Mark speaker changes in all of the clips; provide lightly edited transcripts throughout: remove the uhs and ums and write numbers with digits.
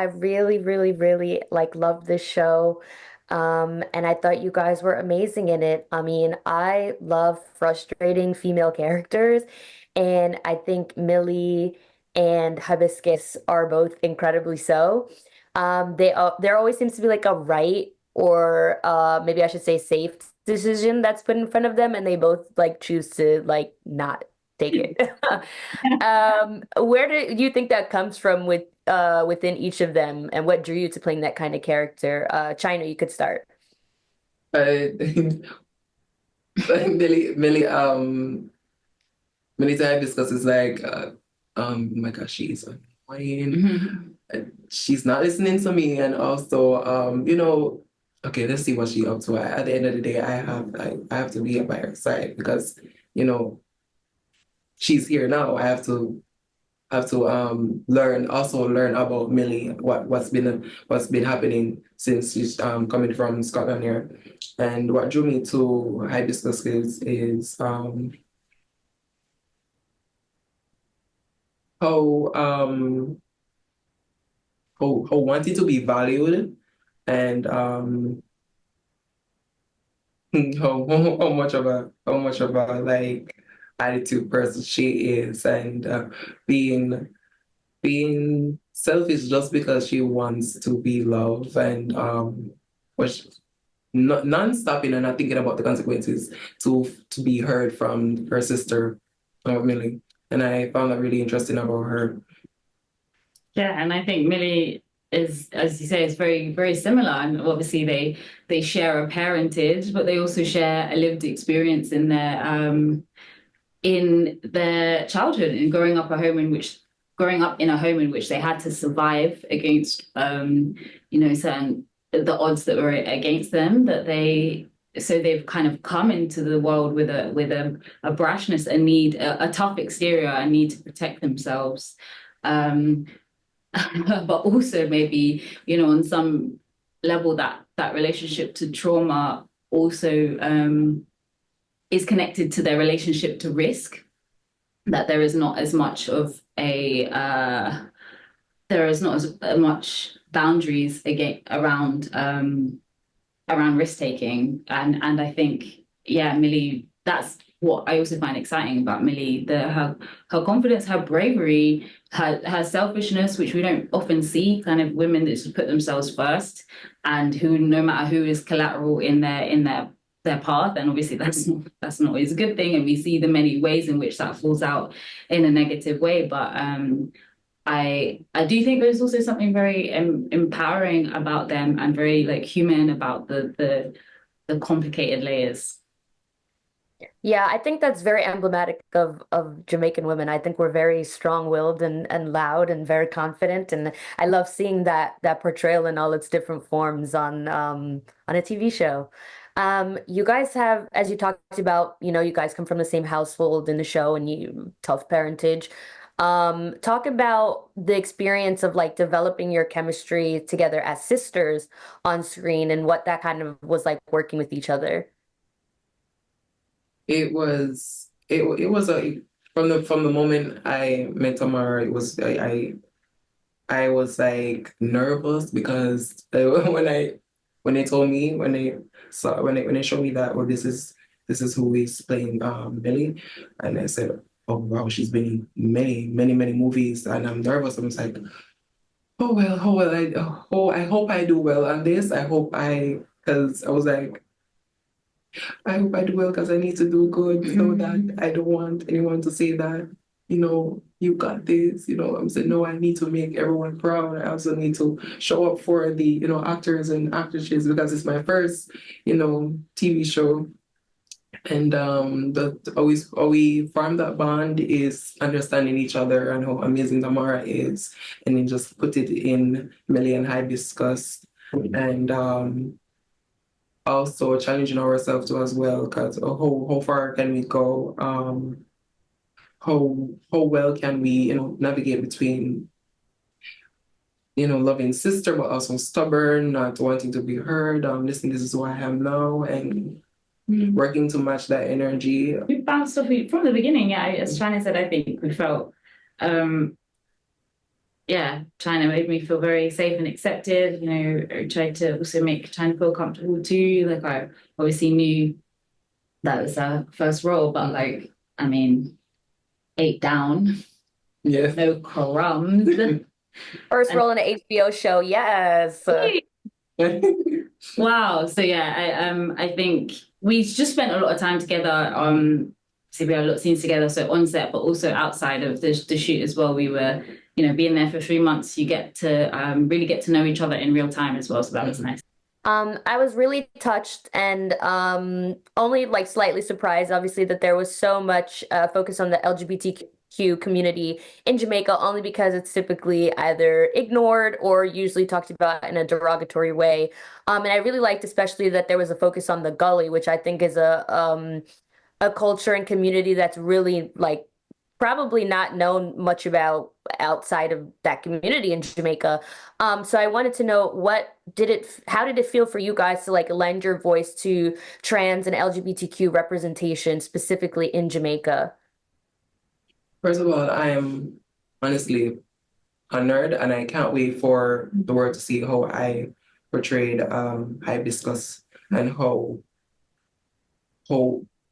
Speaker 1: I really, really, really like loved this show. And I thought you guys were amazing in it. I mean, I love frustrating female characters, and I think Millie and Hibiscus are both incredibly so. There always seems to be like a right or maybe I should say safe decision that's put in front of them, and they both like choose to like not take it. Where do you think that comes from within each of them, and what drew you to playing that kind of character? China, you could start.
Speaker 2: I Millie, Millie Hibiscus is like, oh my gosh, she's annoying.
Speaker 3: Mhm.
Speaker 2: She's not listening to me, and also, okay, let's see what she up to. At the end of the day, I have to be by her side because, you know, she's here now. I have to learn about Millie, what's been happening since she's coming from Scotland here. And what drew me to Hibiscus is how how wanting to be valued and how much of a like attitude person she is and being being selfish just because she wants to be loved and which non-stopping and not thinking about the consequences to be heard from her sister, Millie. And I found that really interesting about her.
Speaker 3: Yeah, and I think Millie is, as you say, is very, very similar. And obviously they share a parentage, but they also share a lived experience in their childhood and growing up in a home in which they had to survive against certain the odds that were against them, that they've kind of come into the world with a brashness, a tough exterior, a need to protect themselves. Um, but also maybe, on some level that relationship to trauma also is connected to their relationship to risk, that there is not as much of a there is not as much boundaries around risk taking, and I think, yeah, Millie, that's what I also find exciting about Millie, her confidence, her bravery, her selfishness, which we don't often see, kind of women that just put themselves first, and who, no matter who is collateral in their path, and obviously that's not always a good thing, and we see the many ways in which that falls out in a negative way, but I do think there's also something very empowering about them, and very like human about the complicated layers.
Speaker 1: Yeah, I think that's very emblematic of Jamaican women. I think we're very strong-willed and loud and very confident, and I love seeing that portrayal in all its different forms on a TV show. You guys have, as you talked about, you guys come from the same household in the show, and you tough parentage. Talk about the experience of like developing your chemistry together as sisters on screen, and what that kind of was like working with each other.
Speaker 2: It was a from the moment I met Tamara, it was I was like nervous because when they told me when they showed me that, well, this is who is playing Millie, and I said, oh wow, she's been in many movies, and I'm nervous. I was like, I hope I do well on this. I hope I because I was like, I hope I do well because I need to do good so that I don't want anyone to say that, you got this, I'm saying, no, I need to make everyone proud. I also need to show up for the, actors and actresses because it's my first, TV show. And the always how we form that bond is understanding each other and how amazing Tamara is. And then just put it in Millie and Hibiscus. And also challenging ourselves too as well, because how far can we go? How well can we, navigate between, loving sister, but also stubborn, not wanting to be heard. Listen, this is who I am now, and working to match that energy.
Speaker 3: We bounced off from the beginning. Yeah, as China said, I think we felt um, yeah, China made me feel very safe and accepted. You know, I tried to also make China feel comfortable too. Like I obviously knew that was her first role, but like, I mean, 8 down,
Speaker 2: Yeah.
Speaker 3: no crumbs.
Speaker 1: First
Speaker 3: And
Speaker 1: role in an HBO show, yes.
Speaker 3: wow. So yeah, I think we just spent a lot of time together. So we had a lot of scenes together, so on set, but also outside of the shoot as well. We were, you know, being there for 3 months, you get to really get to know each other in real time as well. So that was nice.
Speaker 1: I was really touched and only like slightly surprised, obviously, that there was so much focus on the LGBTQ community in Jamaica, only because it's typically either ignored or usually talked about in a derogatory way. And I really liked, especially, that there was a focus on the gully, which I think is a culture and community that's really like probably not known much about outside of that community in Jamaica. So I wanted to know how did it feel for you guys to like lend your voice to trans and LGBTQ representation specifically in Jamaica?
Speaker 2: First of all, I am honestly honored, and I can't wait for the world to see how I portrayed Hibiscus, and how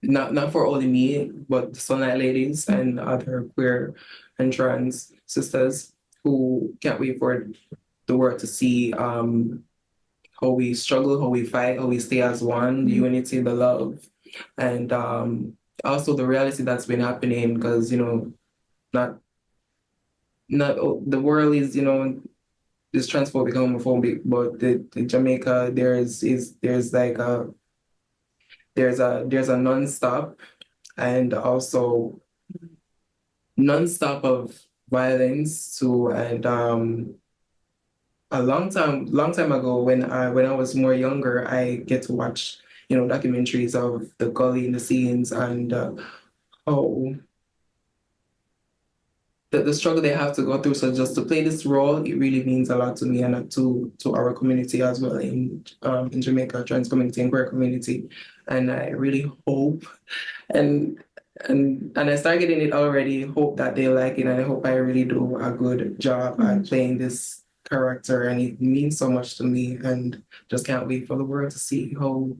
Speaker 2: not for only me, but the Sunlight Ladies and other queer and trans sisters who can't wait for the world to see how we struggle, how we fight, how we stay as one, the unity, the love, and also the reality that's been happening, because not not the world is is transphobic, homophobic, but the Jamaica there's like there's a non-stop, and also non-stop of violence too. And a long time ago, when I was more younger, I get to watch documentaries of the gully in the scenes, and how the struggle they have to go through. So just to play this role, it really means a lot to me, and to our community as well in Jamaica, trans community and queer community. And I really hope, and and I start getting it already. Hope that they like it, and I hope I really do a good job at playing this character, and it means so much to me. And just can't wait for the world to see how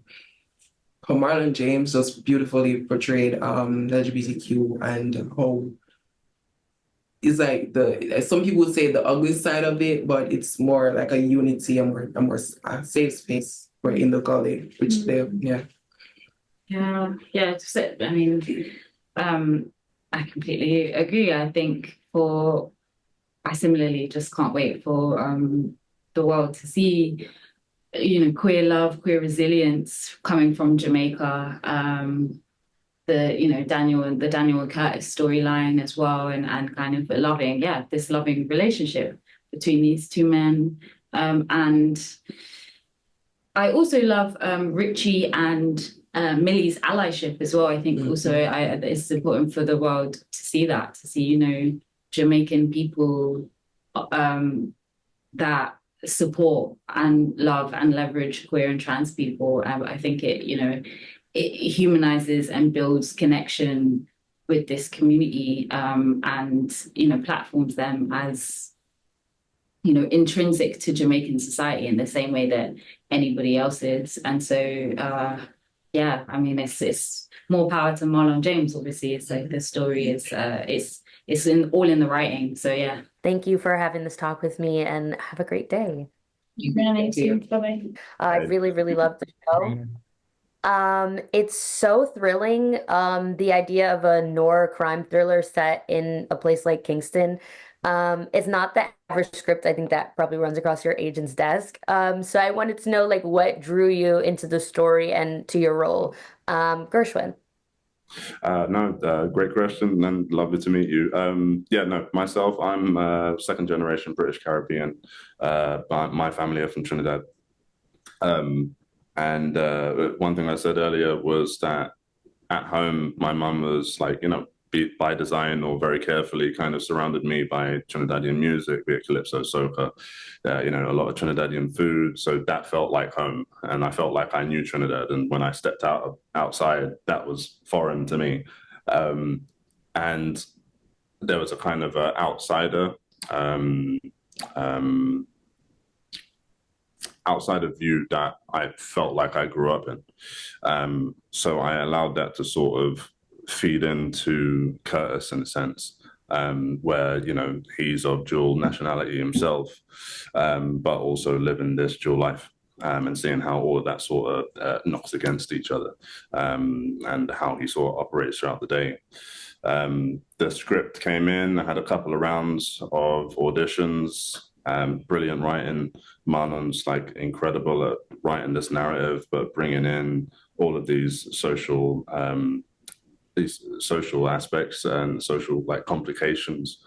Speaker 2: Marlon James just beautifully portrayed LGBTQ, and how it's like some people would say the ugly side of it, but it's more like a unity, and more a safe space for in the gully, which they yeah.
Speaker 3: Yeah. I mean, I completely agree. I think I similarly just can't wait for the world to see, you know, queer love, queer resilience coming from Jamaica. The Daniel Curtis storyline as well, and kind of this loving relationship between these two men. And I also love Richie and Millie's allyship as well. I think also it's important for the world to see that, to see, you know, Jamaican people that support and love and leverage queer and trans people. I think it humanizes and builds connection with this community, and platforms them as intrinsic to Jamaican society in the same way that anybody else is. And so yeah, I mean, it's more power to Marlon James. Obviously, it's like the story is it's all in the writing. So yeah.
Speaker 1: Thank you for having this talk with me and have a great day.
Speaker 3: Thank you. Bye-bye.
Speaker 1: I really, really love the show. It's so thrilling. The idea of a noir crime thriller set in a place like Kingston. It's not the average script. I think that probably runs across your agent's desk. So I wanted to know like what drew you into the story and to your role. Gershwyn.
Speaker 4: No, great question, and lovely to meet you. Yeah, no, myself, I'm second generation British Caribbean. But my family are from Trinidad. And one thing I said earlier was that at home, my mum was like, by design or very carefully kind of surrounded me by Trinidadian music, be it calypso, soca, a lot of Trinidadian food. So that felt like home, and I felt like I knew Trinidad. And when I stepped outside, that was foreign to me. And there was a kind of outsider um, um, outside of view that I felt like I grew up in. So I allowed that to sort of feed into Curtis in a sense, where, you know, he's of dual nationality himself, but also living this dual life. And seeing how all of that sort of knocks against each other, and how he sort of operates throughout the day. The script came in. I had a couple of rounds of auditions. Brilliant writing. Marlon's like incredible at writing this narrative, but bringing in all of these social aspects and social like complications,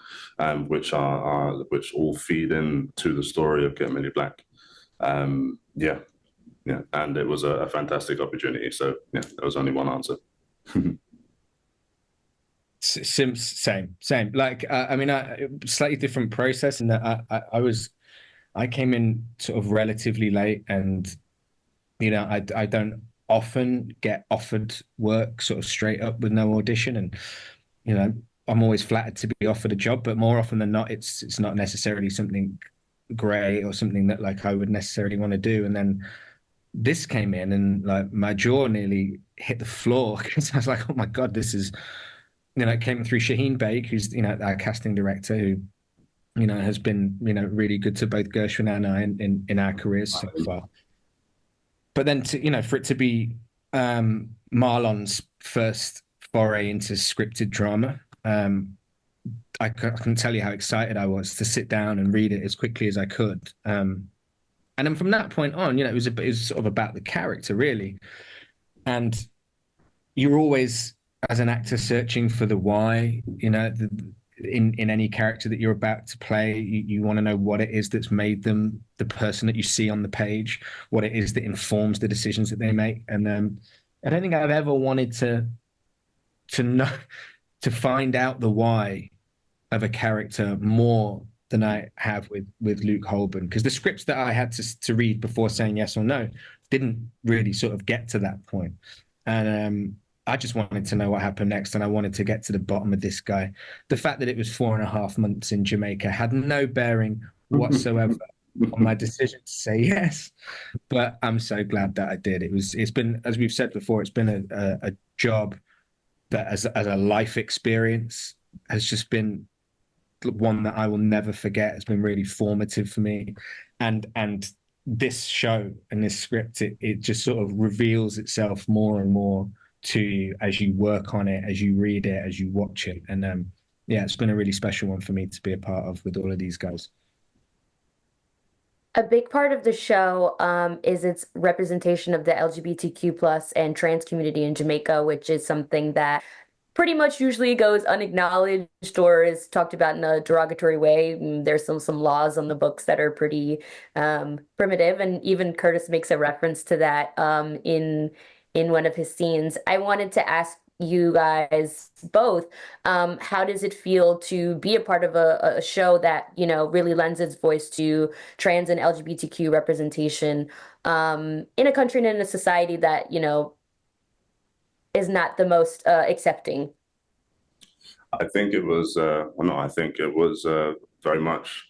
Speaker 4: which all feed into the story of Get Millie Black. Yeah, yeah, and it was a fantastic opportunity. So yeah, there was only one answer.
Speaker 5: Same. Like, I mean, slightly different process in that I came in sort of relatively late, and you know, I don't often get offered work sort of straight up with no audition, and you know, I'm always flattered to be offered a job, but more often than not, it's not necessarily something great or something that like I would necessarily want to do. And then this came in, and like my jaw nearly hit the floor because I was like, oh my God, this is, you know, it came through Shaheen Baig, who's, you know, our casting director, who, you know, has been, you know, really good to both Gershwyn and I in our careers so far. But then to, you know, for it to be Marlon's first foray into scripted drama, I can tell you how excited I was to sit down and read it as quickly as I could. And then from that point on, you know, it was sort of about the character, really. And you're always, as an actor, searching for the why, you know, in any character that you're about to play. You want to know what it is that's made them the person that you see on the page, what it is that informs the decisions that they make. And I don't think I've ever wanted to know, to find out the why of a character more than I have with Luke Holborn, because the scripts that I had to read before saying yes or no didn't really sort of get to that point. And I just wanted to know what happened next, and I wanted to get to the bottom of this guy. The fact that it was 4.5 months in Jamaica had no bearing whatsoever on my decision to say yes, but I'm so glad that I did. It's been, as we've said before, it's been a job that as a life experience has just been one that I will never forget. It's been really formative for me, and this show and this script, it just sort of reveals itself more and more to you as you work on it, as you read it, as you watch it. And yeah, it's been a really special one for me to be a part of with all of these guys.
Speaker 1: A big part of the show is its representation of the LGBTQ plus and trans community in Jamaica, which is something that pretty much usually goes unacknowledged or is talked about in a derogatory way. There's some laws on the books that are pretty primitive, and even Curtis makes a reference to that in one of his scenes. I wanted to ask you guys both, how does it feel to be a part of a show that, you know, really lends its voice to trans and LGBTQ representation in a country and in a society that, you know, is not the most accepting?
Speaker 4: I think it was, I think it was very much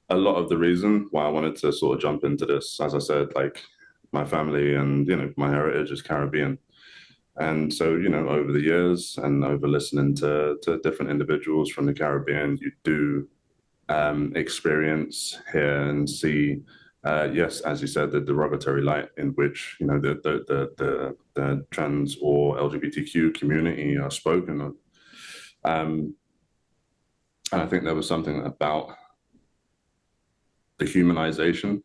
Speaker 4: a lot of the reason why I wanted to sort of jump into this. As I said, like my family and, you know, my heritage is Caribbean. And so, you know, over the years and over listening to different individuals from the Caribbean, you do experience, hear, and see, yes, as you said, the derogatory light in which, you know, the trans or LGBTQ community are spoken of. And I think there was something about the humanization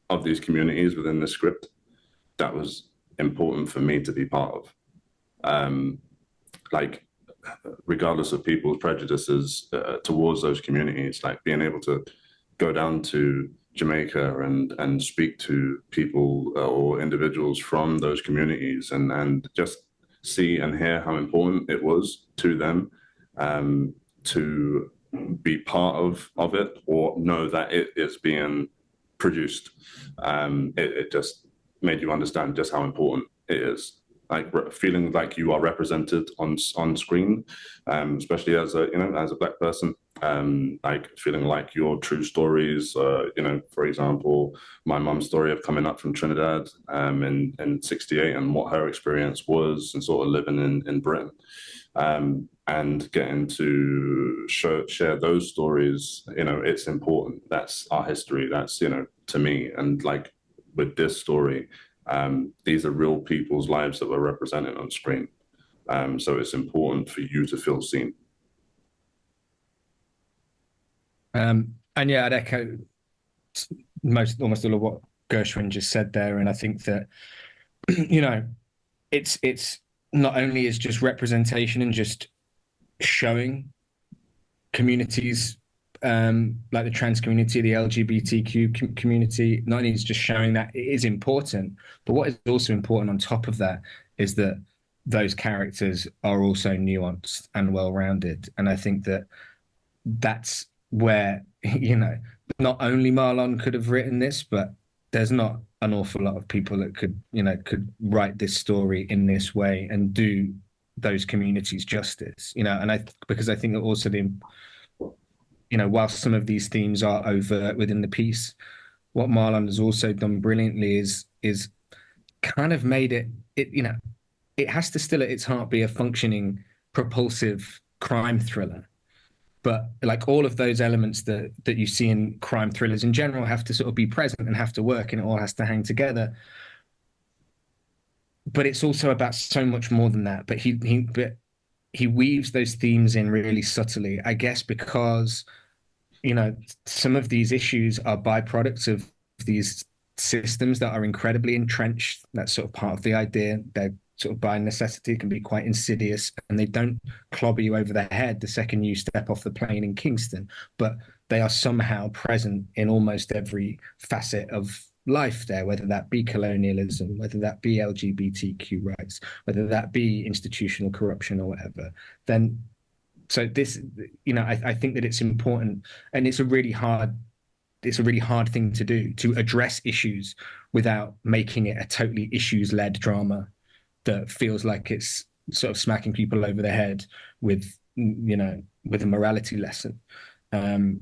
Speaker 4: of these communities within the script that was important for me to be part of. Like, regardless of people's prejudices towards those communities, like being able to go down to Jamaica and speak to people or individuals from those communities and just see and hear how important it was to them to be part of it, or know that it is being produced. It just made you understand just how important it is. like feeling like you are represented on screen, especially as a as a Black person. Like feeling like your true stories, for example, my mum's story of coming up from Trinidad in '68 and what her experience was and sort of living in Britain, and getting to share those stories, it's important. That's our history. That's, to me. And like with this story, these are real people's lives that we're representing on screen. So it's important for you to feel seen.
Speaker 5: And yeah, I'd echo almost all of what Gershwyn just said there. And I think that, it's not only is just representation and just showing communities, like the trans community, the LGBTQ community, not only is just showing that it is important, but what is also important on top of that is that those characters are also nuanced and well-rounded. And I think that that's where, not only Marlon could have written this, but there's not an awful lot of people that could write this story in this way and do those communities justice, because I think that also while some of these themes are overt within the piece, what Marlon has also done brilliantly is kind of made it has to still at its heart be a functioning, propulsive crime thriller. But like all of those elements that you see in crime thrillers in general have to sort of be present and have to work, and it all has to hang together. But it's also about so much more than that. But he weaves those themes in really subtly, I guess, because some of these issues are byproducts of these systems that are incredibly entrenched. That's sort of part of the idea. They're sort of by necessity can be quite insidious, and they don't clobber you over the head the second you step off the plane in Kingston, but they are somehow present in almost every facet of life there, whether that be colonialism, whether that be LGBTQ rights, whether that be institutional corruption or whatever. Then so this, I think that it's important, and it's a really hard thing to do, to address issues without making it a totally issues-led drama that feels like it's sort of smacking people over the head with a morality lesson. And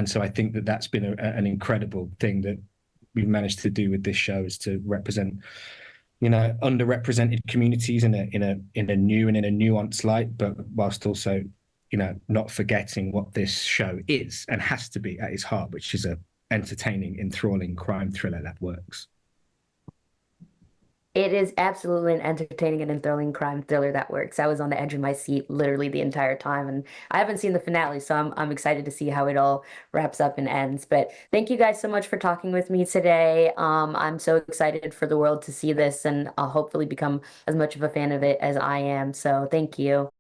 Speaker 5: so I think that that's been an incredible thing that we've managed to do with this show, is to represent underrepresented communities in a new and in a nuanced light, but whilst also not forgetting what this show is and has to be at its heart, which is a entertaining, enthralling crime thriller that works.
Speaker 1: It is absolutely an entertaining and enthralling crime thriller that works. I was on the edge of my seat literally the entire time, and I haven't seen the finale, so I'm excited to see how it all wraps up and ends. But thank you guys so much for talking with me today. I'm so excited for the world to see this, and I'll hopefully become as much of a fan of it as I am. So thank you.